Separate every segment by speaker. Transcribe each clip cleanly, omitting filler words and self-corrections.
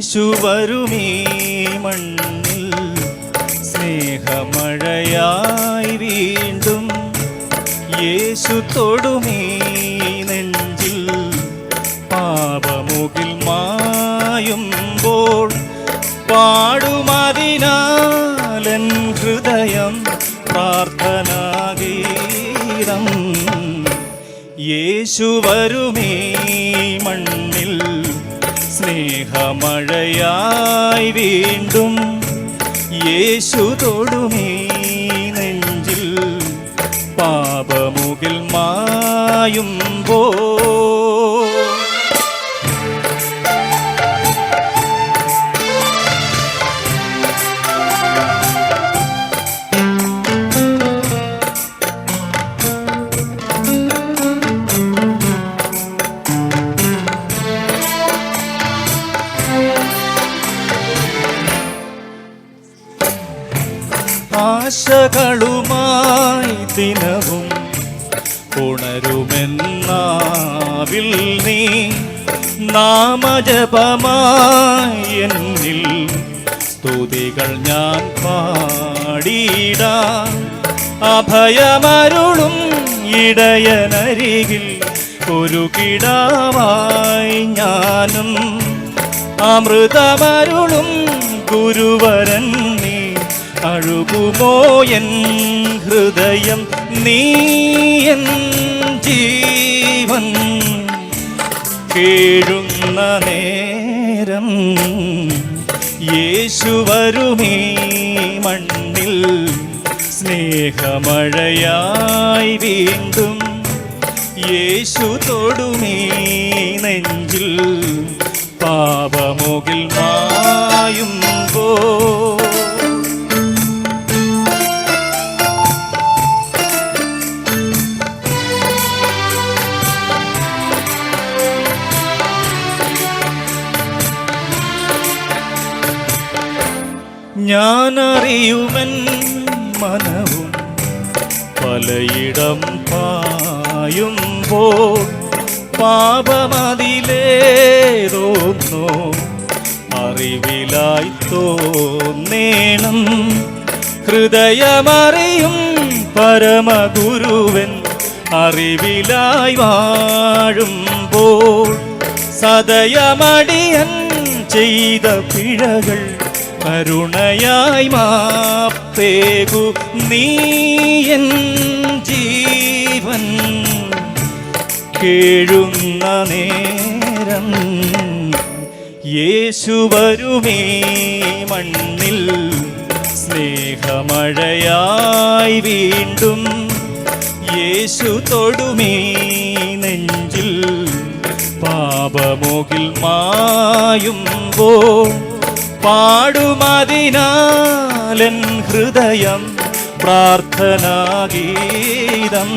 Speaker 1: യേശു വരുമീ മണ്ണിൽ സ്നേഹമഴയായി വീണ്ടും. യേശു തൊടുമീ നെഞ്ചിൽ പാപമുകിൽ മായുമ്പോൾ. പാടുമതിനാലൻ ഹൃദയം പ്രാർത്ഥനാഗീതം. യേശു വരുമീ മണ്ണിൽ സ്നേഹമഴയായി വീണ്ടും. യേശു തൊടുമീ നെഞ്ചിൽ പാപമുകിൽ മായുമ്പോൾ. ആശകളുമായി ദിനവും ഉണരുമെന്നാവിൽ നീ. നാമജപമായി എന്നിൽ സ്തുതികൾ ഞാൻ പാടിടാം. അഭയമരുളും ഇടയനരികിൽ ഒരു കിടാവായി ഞാനും. അമൃതമരുളും ഗുരുവരൻ നീ. അഴുകുമോ എൻ ഹൃദയം, നീ എൻ ജീവൻ. കേഴുന്ന നേരം യേശു വരുമീ മണ്ണിൽ സ്നേഹമഴയായി വീണ്ടും. യേശു തൊടുമീ നെഞ്ചിൽ പാപമുകിൽ മായുമ്പോ. ഞാനറിയുമൻ മനവും പലയിടം പായുമ്പോൾ. പാപമതിലേതോന്നോ അറിവിലായി തോന്നേണം. ഹൃദയമറിയും പരമഗുരുവൻ അറിവിലായി വാഴുമ്പോൾ. സദയമടിയൻ ചെയ്ത പിഴകൾ കരുണയായി മാപ്പേകു നീ എൻ ജീവൻ. കേഴുന്ന നേരം യേശു വരുമീ മണ്ണിൽ സ്നേഹമഴയായി വീണ്ടും. യേശു തൊടുമീ നെഞ്ചിൽ പാപമുകിൽ മായുമ്പോൾ. പാടുമതിനാലൻ ഹൃദയം പ്രാർത്ഥനാഗീതം.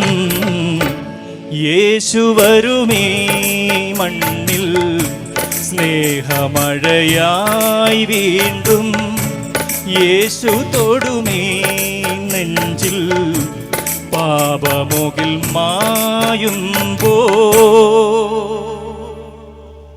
Speaker 1: യേശു വരുമീ മണ്ണിൽ സ്നേഹമഴയായി വീണ്ടും. യേശു തൊടുമീ നെഞ്ചിൽ പാപമുകിൽ മായുമ്പോൾ.